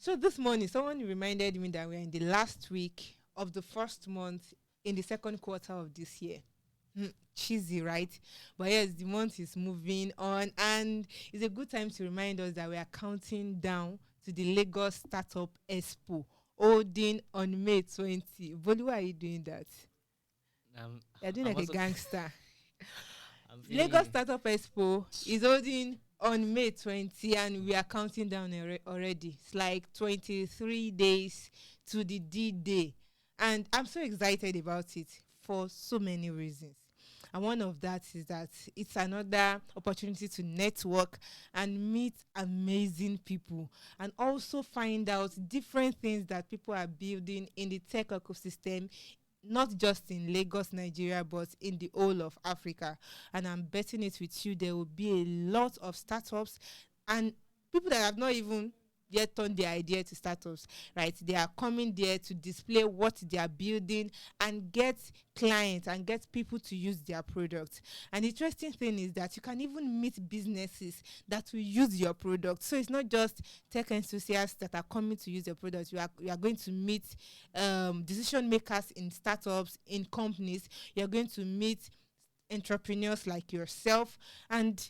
So this morning, someone reminded me that we're in the last week of the first month in the second quarter of this year. Cheesy, right? But yes, the month is moving on, and it's a good time to remind us that we are counting down to the Lagos Startup Expo holding on May 20. Bolu, why are you doing that? You're doing I'm like a also gangster. I'm Lagos feeling Startup Expo is holding on May 20, and we are counting down already. It's like 23 days to the D-Day. And I'm so excited about it for so many reasons. And one of that is that it's another opportunity to network and meet amazing people, and also find out different things that people are building in the tech ecosystem, not just in Lagos, Nigeria, but in the whole of Africa. And I'm betting it with you, there will be a lot of startups and people that have not even yet turned their idea to startups, right? They are coming there to display what they are building and get clients and get people to use their products. And the interesting thing is that you can even meet businesses that will use your product. So it's not just tech enthusiasts that are coming to use your product. You are going to meet decision makers in startups, in companies. You're going to meet entrepreneurs like yourself. And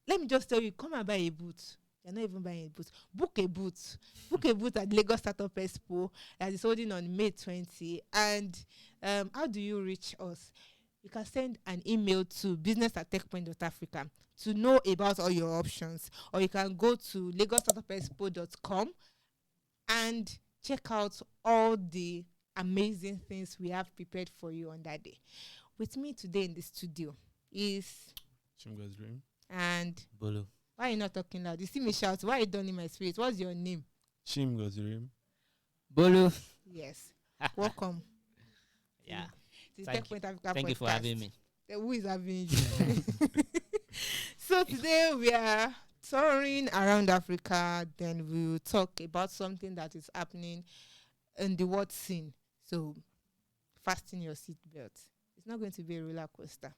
let me just tell you, come and buy a booth. You're not even buying a booth. Book a booth. Book a booth at Lagos Startup Expo that is holding on May 20. And how do you reach us? You can send an email to business@techpoint.africa to know about all your options. Or you can go to lagostartupexpo.com and check out all the amazing things we have prepared for you on that day. With me today in the studio is Dream. and Bolo. why are you not talking loud? You see me shout. Why are you done in my spirit? What's your name? Dream. Bolo. Yes. Welcome. Yeah. To the Thank Techpoint Africa Thank you for Podcast. having me. Who is having you? So today we are touring around Africa. Then we will talk about something that is happening in the world scene. So fasten your seatbelt. It's not going to be a roller coaster,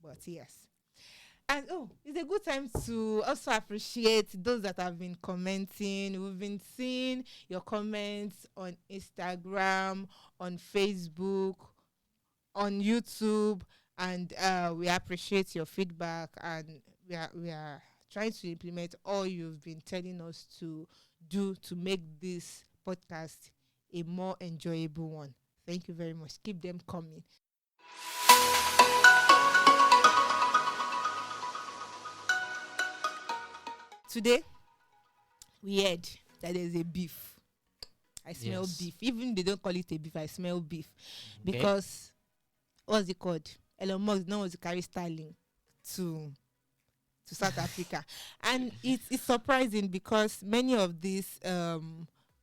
but yes. And it's a good time to also appreciate those that have been commenting. We've been seeing your comments on Instagram, on Facebook, on YouTube, and we appreciate your feedback, and we are trying to implement all you've been telling us to do to make this podcast a more enjoyable one. Thank you very much. Keep them coming. Today, we heard that there's a beef. I smell Yes. beef. Even they don't call it a beef, I smell beef. Okay. Because, what's it called? Elon Musk now wants to carry Starlink to South Africa. And it's surprising because many of these,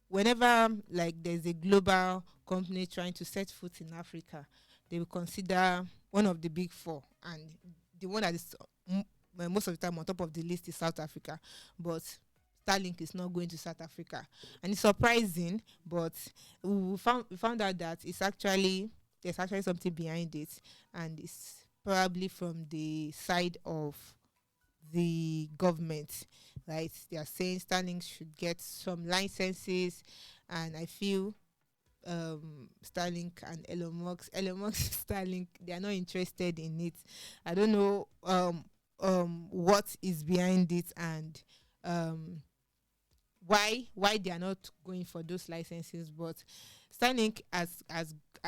whenever like there's a global company trying to set foot in Africa, they will consider one of the big four. And the one that is most of the time on top of the list is South Africa. But Starlink is not going to South Africa. And it's surprising, but we found out that there's actually something behind it, and it's probably from the side of the government, right? They are saying Starlink should get some licenses, and I feel Starlink and Elon Musk Starlink, they are not interested in it. I don't know what is behind it, and why they are not going for those licenses. But Starlink has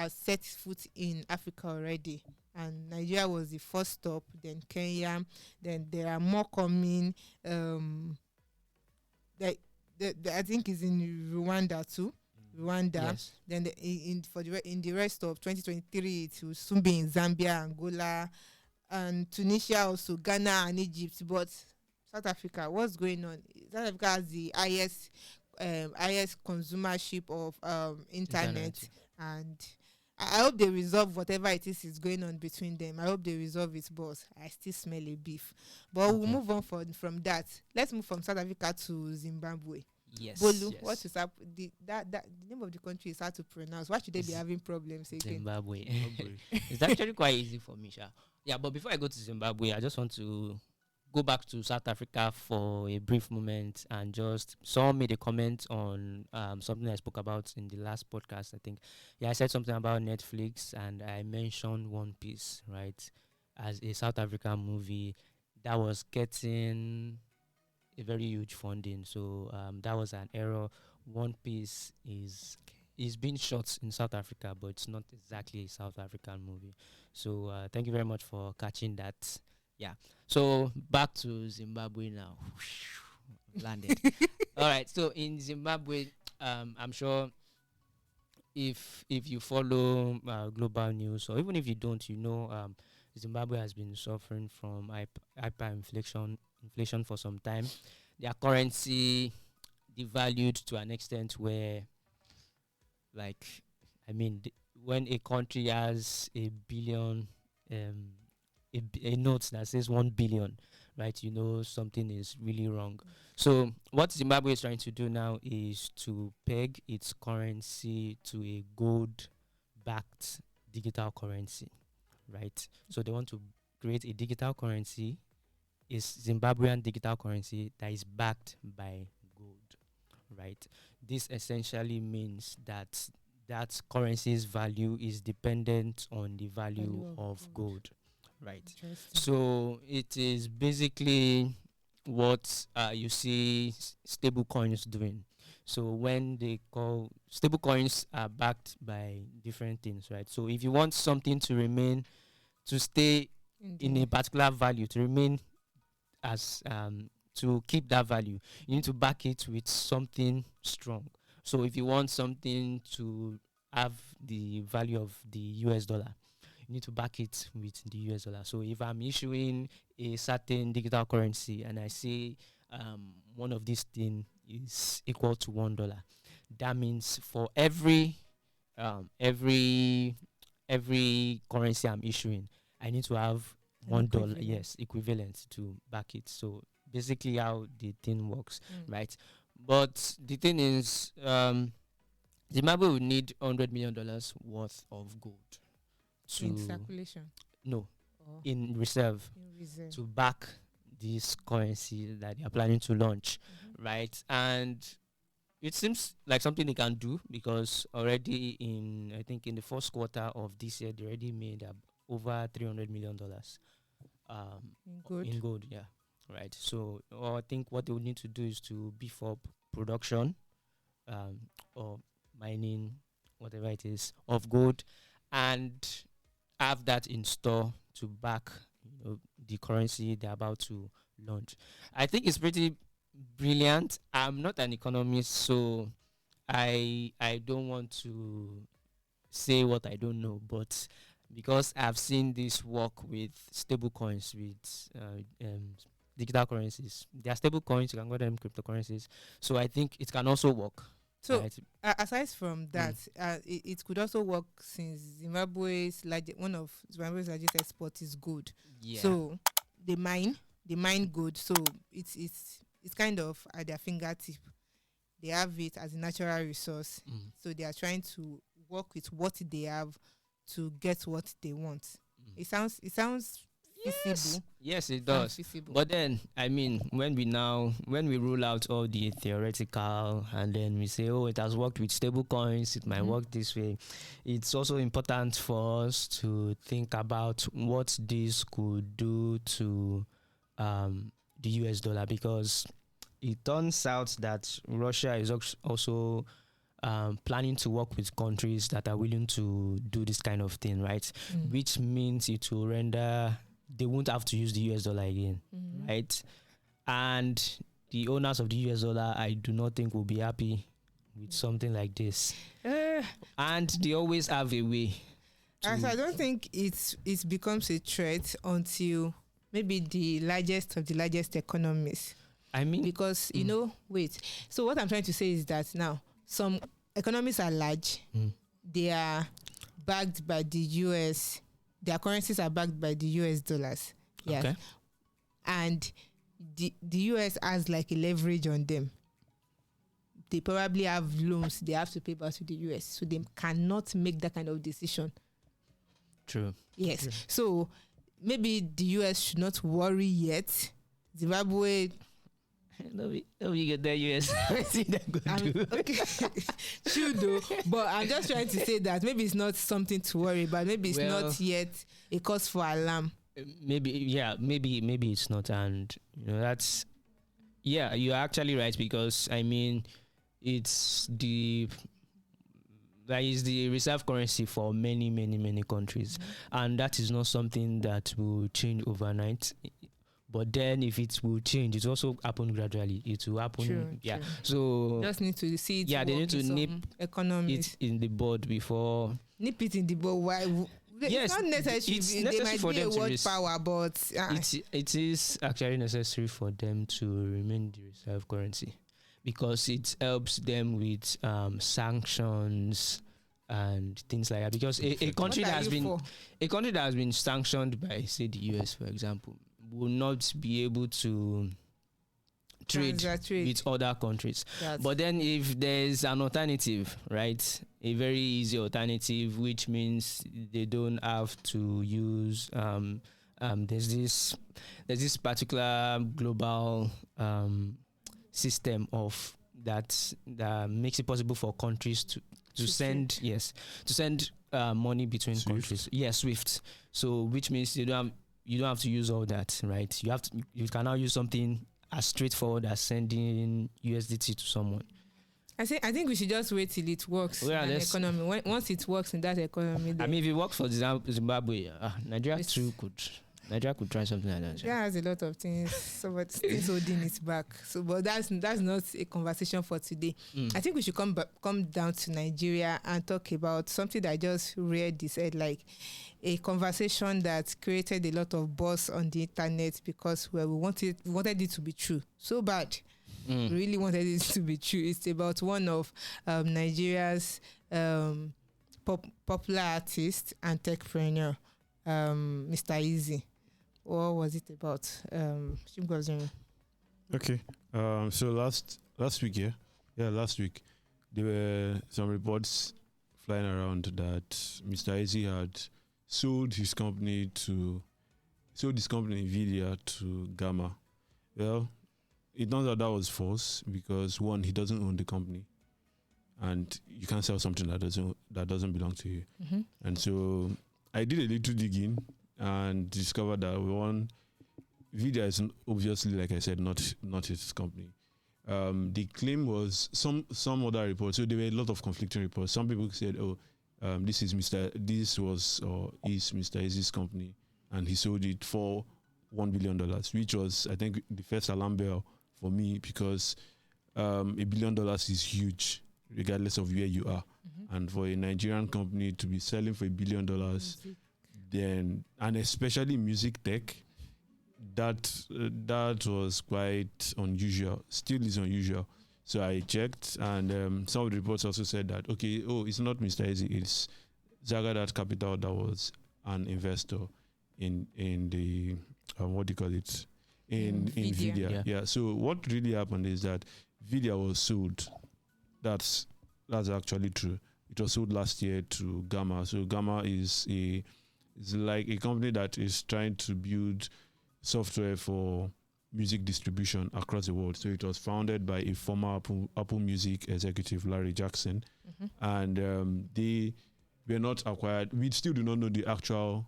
set foot in Africa already, and Nigeria was the first stop, then Kenya, then there are more coming. I think is in Rwanda too. Rwanda. Yes. Then in the rest of 2023, it will soon be in Zambia, Angola, and Tunisia, also Ghana and Egypt. But South Africa, what's going on? South Africa has the highest consumership of internet, and I hope they resolve whatever it is going on between them. I hope they resolve it, but I still smell a beef. But we'll move on from that. Let's move from South Africa to Zimbabwe. Yes. Bolu, yes. what is up? The name of the country is hard to pronounce. Why should they be having problems again? Zimbabwe. It's actually quite easy for me, Sha. Yeah, but before I go to Zimbabwe, I just want to go back to South Africa for a brief moment and just someone made a comment on something I spoke about in the last podcast. I think, yeah, I said something about Netflix and I mentioned One Piece, right, as a South African movie that was getting a very huge funding. So that was an error. One Piece is being shot in South Africa, but it's not exactly a South African movie. So thank you very much for catching that. Yeah. So back to Zimbabwe now. Landed. All right. So in Zimbabwe, I'm sure if you follow global news or even if you don't, Zimbabwe has been suffering from hyperinflation for some time. Their currency devalued to an extent where, like, when a country has a billion, a note that says 1 billion, right, something is really wrong. So what Zimbabwe is trying to do now is to peg its currency to a gold-backed digital currency, right? So they want to create a digital currency, is Zimbabwean digital currency that is backed by gold, right? This essentially means that that currency's value is dependent on the value of gold, right? So it is basically what you see stable coins doing. So when they call stable coins are backed by different things, right? So if you want something to stay in a particular value, to remain as to keep that value, you need to back it with something strong. So if you want something to have the value of the US dollar, you need to back it with the US dollar. So if I'm issuing a certain digital currency and I say one of these things is equal to $1, that means for every currency I'm issuing, I need to have $1, yes, equivalent to back it. So basically how the thing works, right? But the thing is, Zimbabwe would need $100 million worth of gold in circulation. No, in reserve to back this currency that they are planning to launch, right? And it seems like something they can do because already I think in the first quarter of this year, they already made over $300 million in gold, yeah, right. So I think what they would need to do is to beef up production or mining, whatever it is, of gold, and have that in store to back the currency they're about to launch. I think it's pretty brilliant. I'm not an economist, so I don't want to say what I don't know, but because I've seen this work with stable coins, with digital currencies. They are stable coins, you can call them cryptocurrencies. So I think it can also work. So aside from that, it could also work since one of Zimbabwe's largest exports is gold. Yeah. So they mine gold. So it's kind of at their fingertip. They have it as a natural resource. So they are trying to work with what they have to get what they want. It sounds feasible. Yes, it does. But then, when we rule out all the theoretical and then we say, oh, it has worked with stable coins, it might work this way. It's also important for us to think about what this could do to the US dollar, because it turns out that Russia is also planning to work with countries that are willing to do this kind of thing, right? Which means it will render they won't have to use the US dollar again, right? And the owners of the US dollar, I do not think will be happy with something like this. And they always have a way. I don't think it becomes a threat until maybe the largest of the largest economies. Because, wait. So what I'm trying to say is that now, some economies are large. They are backed by the US. Their currencies are backed by the US dollars. Yeah. Okay. And the US has like a leverage on them. They probably have loans they have to pay back to the US. So they cannot make that kind of decision. True. Yes. True. So maybe the US should not worry yet Zimbabwe. Nobody get that US. Okay, true though. But I'm just trying to say that maybe it's not something to worry about. Maybe it's not yet a cause for alarm. Maybe it's not, and that's you're actually right, because I mean it's the reserve currency for many countries, and that is not something that will change overnight. But then if it will change, it also happen gradually. It will happen. True. So just need to see it. Yeah, they need to nip economics it in the bud before. Nip it in the bud. Why? Yes, it's not necessary. It's they necessary might for be them a to world power, but it is actually necessary for them to remain the reserve currency, because it helps them with sanctions and things like that. Because a country that has been sanctioned by, say, the US, for example, will not be able to trade with other countries. But then if there's an alternative, right, a very easy alternative, which means they don't have to use there's this particular global system of that makes it possible for countries to send money between countries. SWIFT. So which means you don't have to use all that, right? You can now use something as straightforward as sending USDT to someone. I think we should just wait till it works in an economy. Once it works in that economy, I mean, if it works for Zimbabwe, Nigeria could try something like that. Nigeria has a lot of things, but still holding it back. So, but that's not a conversation for today. I think we should come down to Nigeria and talk about something that I just read. They said like a conversation that created a lot of buzz on the internet because we wanted it to be true so bad. We really wanted it to be true. It's about one of Nigeria's popular artist and techpreneur, Mr Eazi. What was it about? Okay. So last week, last week there were some reports flying around that Mr Eazi had sold his company Vydia to Gamma. Well, it turns out that was false, because one, he doesn't own the company, and you can't sell something that doesn't belong to you. And so I did a little digging and discovered that one, Vydia is obviously, like I said, not his company. The claim was some other reports. So there were a lot of conflicting reports. Some people said, this is Mr Eazi's company, and he sold it for $1 billion, which was, I think, the first alarm bell for me, because $1 billion is huge, regardless of where you are. And for a Nigerian company to be selling for $1 billion, then, and especially music tech, that was quite unusual. Still is unusual. So I checked, and some of the reports also said that it's not Mr Eazi, it's Zagadat Capital that was an investor in the what do you call it, in Vydia. Yeah. So what really happened is that Vydia was sold. That's actually true. It was sold last year to Gamma. So Gamma is like a company that is trying to build software for music distribution across the world. So it was founded by a former Apple Music executive, Larry Jackson, and they were not acquired. We still do not know the actual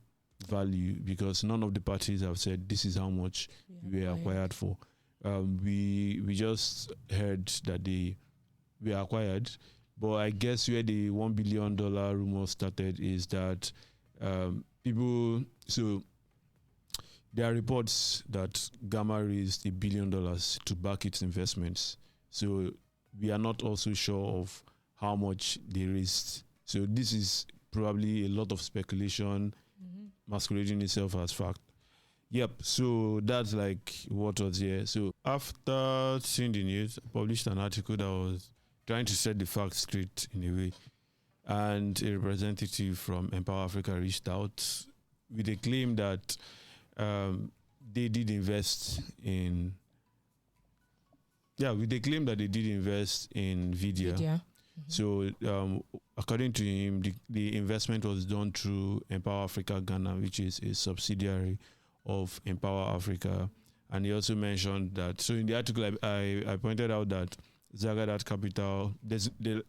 value, because none of the parties have said this is how much we were acquired for. We just heard that they were acquired, but I guess where the $1 billion rumor started is that people. So there are reports that Gamma raised $1 billion to back its investments. So we are not also sure of how much they raised. So this is probably a lot of speculation masquerading itself as fact. Yep, so that's like what was here. So after seeing the news, I published an article that was trying to set the facts straight in a way. And a representative from Empower Africa reached out with a claim that they did invest in Vydia. So according to him, the investment was done through Empower Africa Ghana, which is a subsidiary of Empower Africa, And he also mentioned that, so in the article I pointed out that Zagadat Capital,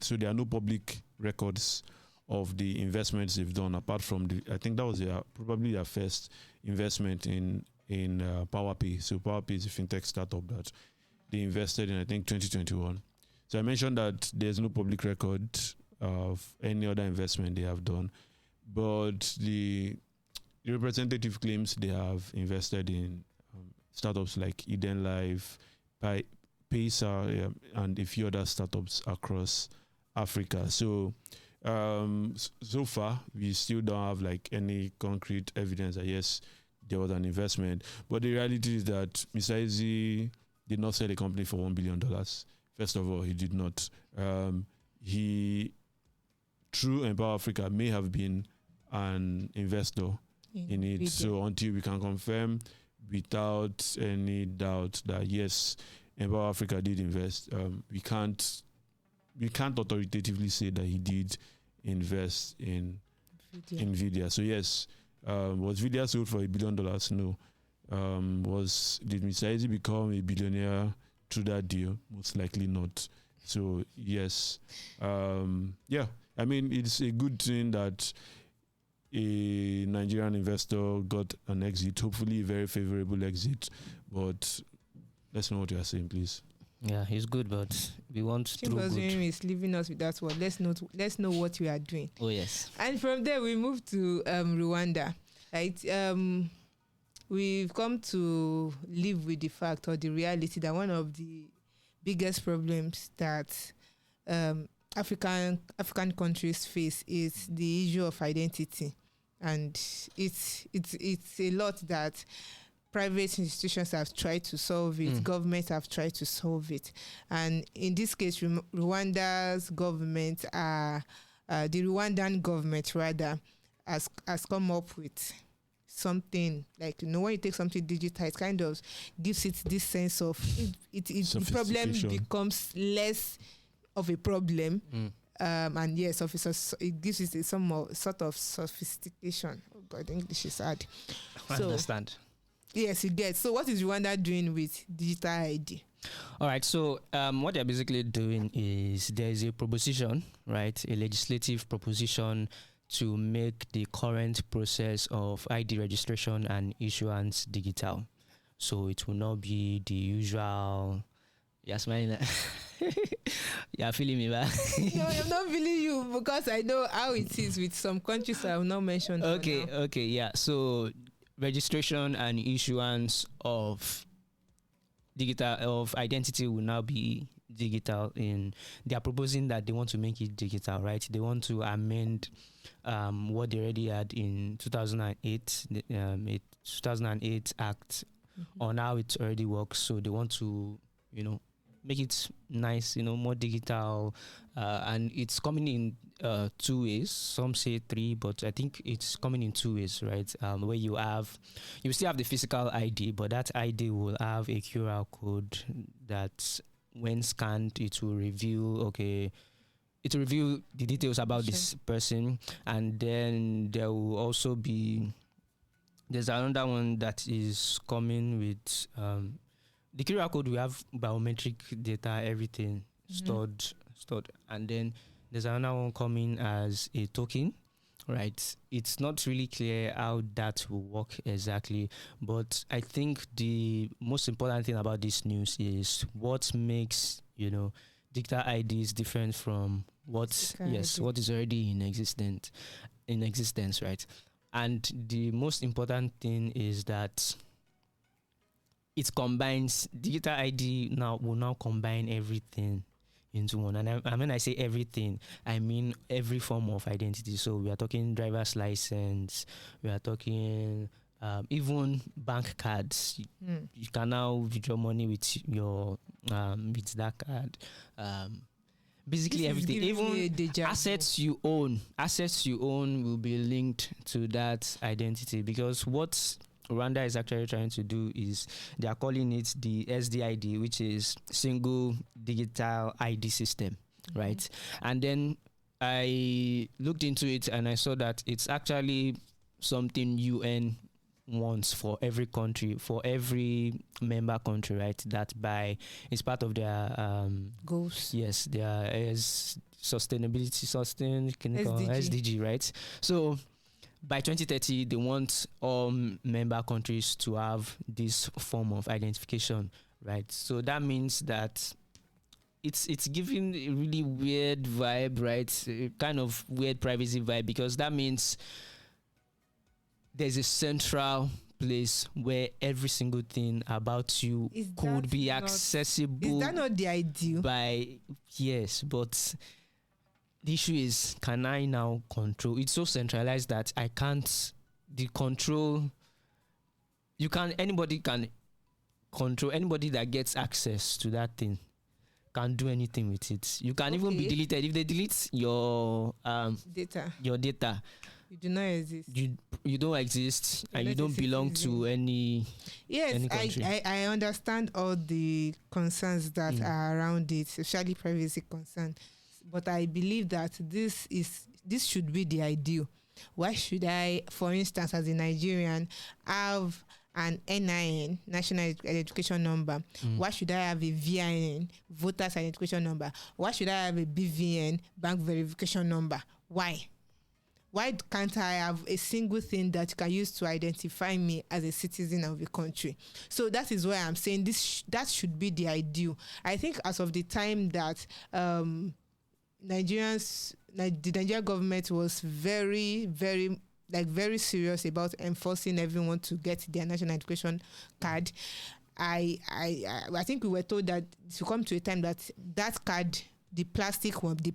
so there are no public records of the investments they've done apart from I think that was probably their first investment in PowerPay. So PowerPay is a fintech startup that they invested in, I think, 2021. So I mentioned that there's no public record of any other investment they have done, but the representative claims they have invested in startups like Eden Life, Paysa, and a few other startups across Africa. So so far, we still don't have like any concrete evidence that yes, there was an investment. But the reality is that Mr. Eazi did not sell a company for $1 billion. First of all, he did not. He, through Empower Africa, may have been an investor in it. Video. So until we can confirm without any doubt that yes, Empower Africa did invest, we can't authoritatively say that he did invest in Vydia. So yes, was Vydia sold for $1 billion? No. Did Mr. Eazi become a billionaire through that deal? Most likely not. So yes, I mean, it's a good thing that a Nigerian investor got an exit, hopefully a very favorable exit. But let's know what you are saying, please. Yeah, he's good, but we want to do good. Is leaving us with that word. Let's know what we are doing. Oh yes. And from there we move to Rwanda. Right. We've come to live with the fact or the reality that one of the biggest problems that African countries face is the issue of identity, and it's a lot that private institutions have tried to solve it, governments have tried to solve it, and in this case, Rwanda's government, the Rwandan government rather, has come up with something like, when you take something digital, it kind of gives it this sense of the problem becomes less of a problem, and yes, it gives it some sort of sophistication. Oh God, English is hard. I understand. Yes, you get. So what is Rwanda doing with digital ID? All right. So what they're basically doing is there is a proposition, right? A legislative proposition to make the current process of ID registration and issuance digital. So it will not be the usual. You're smiling. You're feeling me, man. No, I'm not feeling you because I know how it is with some countries I have not mentioned. Okay, yeah. So registration and issuance of identity will now be digital. They are proposing that they want to make it digital, right? They want to amend what they already had in 2008, the 2008 Act on how it already works. So they want to, make it nice, more digital, and it's coming in 2 ways. Some say 3, but I think it's coming in 2 ways, right? Where you still have the physical ID, but that ID will have a QR code that, when scanned, it will reveal the details about this person, and then there will also be. There's another one that is coming with. The QR code, we have biometric data, everything stored, and then there's another one coming as a token, right? It's not really clear how that will work exactly, but I think the most important thing about this news is what makes digital IDs different from what is already in existence, right? And the most important thing is that it combines digital ID will now combine everything into one. And when I say everything, I mean every form of identity. So we are talking driver's license, we are talking even bank cards. You can now withdraw money with your with that card. Basically everything, even assets you own will be linked to that identity, because what Rwanda is actually trying to do is they are calling it the SDID, which is Single Digital ID System, right? And then I looked into it and I saw that it's actually something UN wants for every country, for every member country, right? That by it's part of their Goals. yes, their sustainability, SDG, right? So by 2030, they want all member countries to have this form of identification, right? So that means that it's giving a really weird vibe, right? A kind of weird privacy vibe, because that means there's a central place where every single thing about you could be accessible. Is that not the ideal? Yes, but the issue is, can I now control? It's so centralized that I can't. The control. Anybody can control. Anybody that gets access to that thing can do anything with it. You can even be deleted. If they delete your data, you do not exist. You don't exist, and you don't belong to any. Yes, any country. I understand all the concerns that are around it, especially privacy concerns. But I believe that this should be the ideal. Why should I, for instance, as a Nigerian, have an NIN, National Identification Number? Why should I have a VIN, Voters Identification Number? Why should I have a BVN, Bank Verification Number? Why? Why can't I have a single thing that you can use to identify me as a citizen of the country? So that is why I'm saying that should be the ideal. I think as of the time that the Nigerian government was very, very serious about enforcing everyone to get their national education card. I think we were told that to come to a time that card, the plastic one, the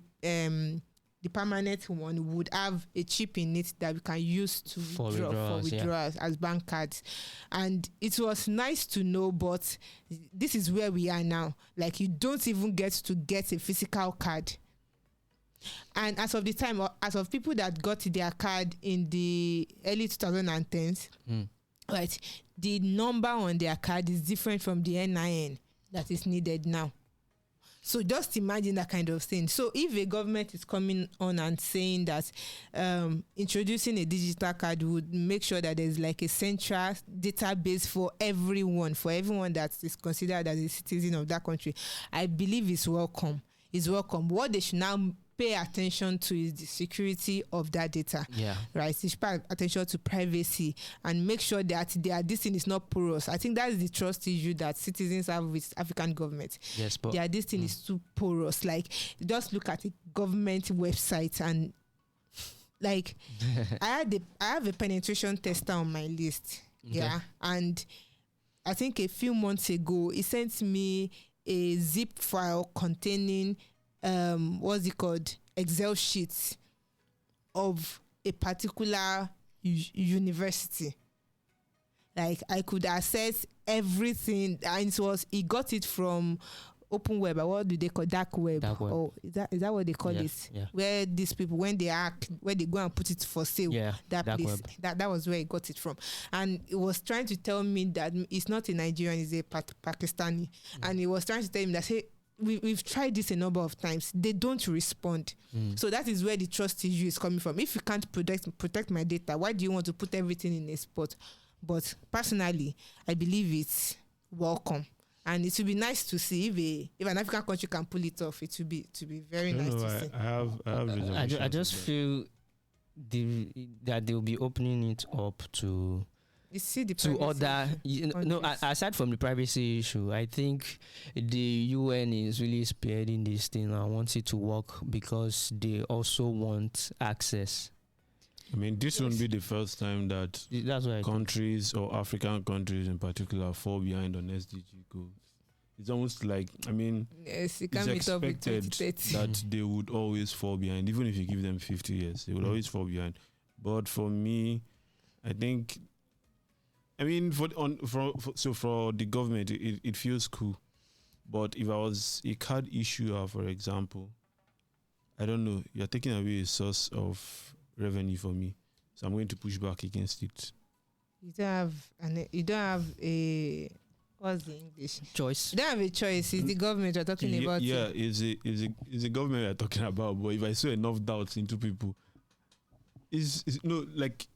permanent one, would have a chip in it that we can use to withdraw as bank cards. And it was nice to know, but this is where we are now. Like, you don't even get a physical card. And as of people that got their card in the early 2010s, right, the number on their card is different from the NIN that is needed now. So just imagine that kind of thing. So if a government is coming on and saying that introducing a digital card would make sure that there's like a central database for everyone that is considered as a citizen of that country, I believe it's welcome. It's welcome. What they should now pay attention to is the security of that data. Yeah. Right. They should pay attention to privacy and make sure that this thing is not porous. I think that's the trust issue that citizens have with African government. Yes, but this thing is too porous. Like, just look at a government website and like I have a penetration tester on my list. Okay. Yeah. And I think a few months ago it sent me a zip file containing what's it called, Excel sheets of a particular university. Like, I could access everything, and it got it from open web. What do they call dark web? Oh, is that what they call it? Yeah. Where these people, when they go and put it for sale, that place, web. That was where it got it from. And it was trying to tell me that it's not a Nigerian, it's a Pakistani. And it was trying to tell me that, hey, we've tried this a number of times. They don't respond. So that is where the trust issue is coming from. If you can't protect my data, why do you want to put everything in a spot? But personally, I believe it's welcome. And it would be nice to see if an African country can pull it off. It would be very nice to see. I just feel that they'll be opening it up to other. Aside from the privacy issue, I think the UN is really spearheading this thing and wants it to work because they also want access. I mean, this won't be the first time that countries or African countries in particular fall behind on SDG goals. It's almost like, I mean, it's expected that they would always fall behind. Even if you give them 50 years, they would always fall behind. But for me, I think, I mean, for the government, it feels cool. But if I was a card issuer, for example, I don't know, you're taking away a source of revenue for me, so I'm going to push back against it. You don't have a what's the English choice? You don't have a choice. It's the government you're talking about. Yeah, it's the government we're talking about. But if I saw enough doubts into people, like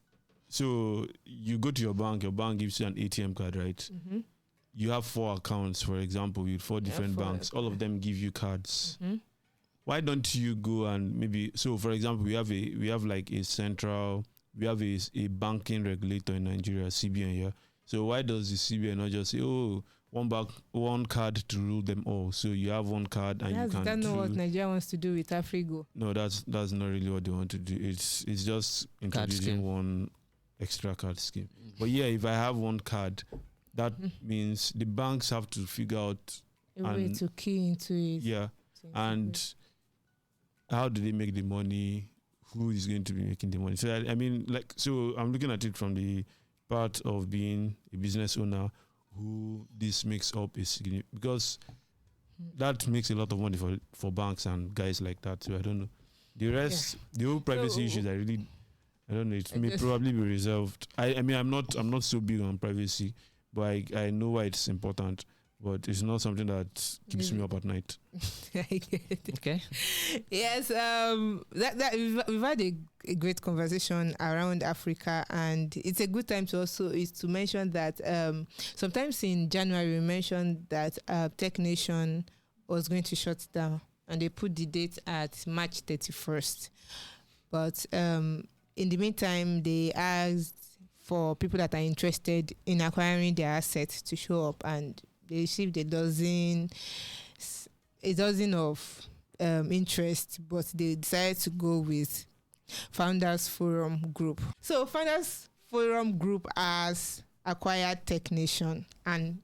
So you go to your bank gives you an ATM card, right? Mm-hmm. You have 4 accounts, for example, with 4 different banks. All of them give you cards. Mm-hmm. Why don't you go and maybe, so for example, we have a banking regulator in Nigeria, CBN here. So why does the CBN not just say, oh, one card to rule them all? So you have one card and you can. That's not what Nigeria wants to do with Afrigo. No, that's not really what they want to do. It's just introducing one extra card scheme. But yeah, if I have one card, that means the banks have to figure out a way to key into it. Yeah, and how do they make the money? Who is going to be making the money? So I mean, so I'm looking at it from the part of being a business owner, who this makes up is because that makes a lot of money for banks and guys like that. So I don't know. The rest, the whole privacy issues, I don't know. It may probably be reserved. I mean, I'm not so big on privacy, but I know why it's important. But it's not something that keeps me up at night. I get it. Okay. Yes. That we've had a great conversation around Africa, and it's a good time to mention that sometimes in January we mentioned that Tech Nation was going to shut down, and they put the date at March 31st. But in the meantime, they asked for people that are interested in acquiring their assets to show up, and they received a dozen of interest, but they decided to go with Founders Forum Group. So Founders Forum Group has acquired Tech Nation, and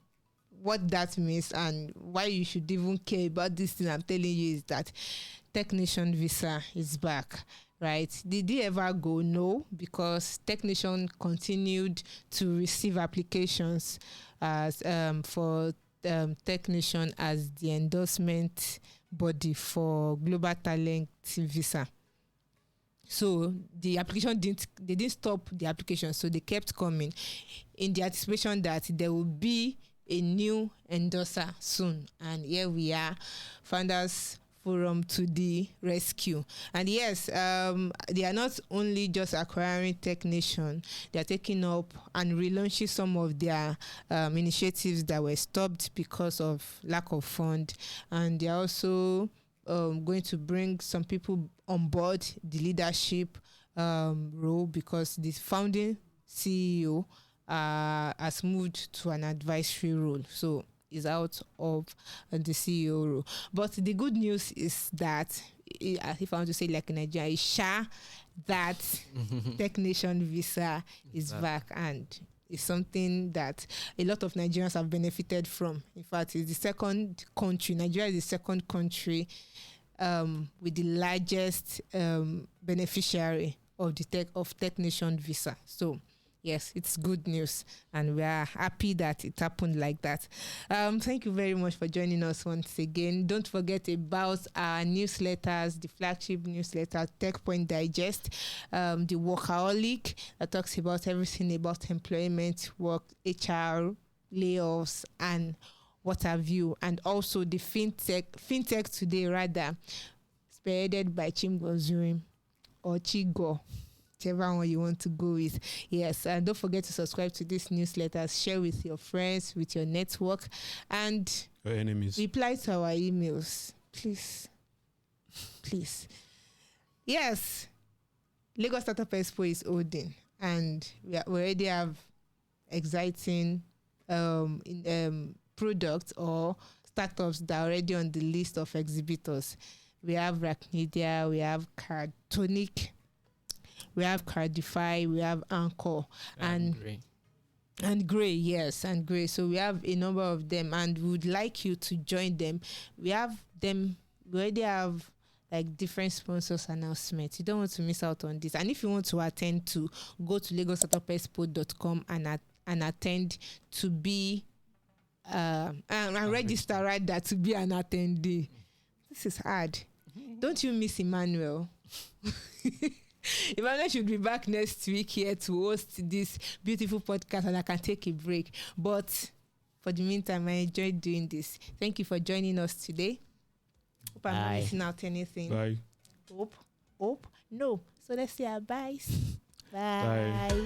what that means and why you should even care about this thing I'm telling you is that Tech Nation visa is back. Right? Did they ever go? No, because Tech Nation continued to receive applications as for Tech Nation as the endorsement body for global talent visa. So the application they didn't stop the application, so they kept coming in the anticipation that there will be a new endorser soon. And here we are, Founders Forum to the rescue. And yes, they are not only just acquiring Tech Nation, they are taking up and relaunching some of their initiatives that were stopped because of lack of fund, and they are also going to bring some people on board the leadership role, because the founding CEO has moved to an advisory role. So is out of the CEO role. But the good news is that, if I want to say like in Nigeria, is that Tech Nation visa is back, and it's something that a lot of Nigerians have benefited from. In fact, it's the second country. Nigeria is the second country with the largest beneficiary of the Tech Nation visa. So yes, it's good news, and we are happy that it happened like that. Thank you very much for joining us once again. Don't forget about our newsletters, the flagship newsletter, Techpoint Digest, the Workaholic, that talks about everything about employment, work, HR, layoffs, and what have you. And also the FinTech Today, rather, spearheaded by Chimgozurim or Chigo, whichever one you want to go with. Yes, and don't forget to subscribe to this newsletter, share with your friends, with your network, and your enemies. Reply to our emails, please. Yes, Lagos Startup Expo is holding, and we already have exciting products or startups that are already on the list of exhibitors. We have Rackmedia, we have Cartonic, we have Cardify, we have Anchor, and Gray, yes, and Gray. So we have a number of them, and we would like you to join them. We already have like different sponsors announcements. You don't want to miss out on this. And if you want to attend, to go to lagostartupexpo.com and attend to be and register rather to be an attendee. This is hard. Don't you miss Emmanuel? Emmanuel should be back next week here to host this beautiful podcast, and I can take a break. But for the meantime, I enjoyed doing this. Thank you for joining us today. Hope I'm not missing out anything. Bye. Hope. No. So let's say our byes. Bye.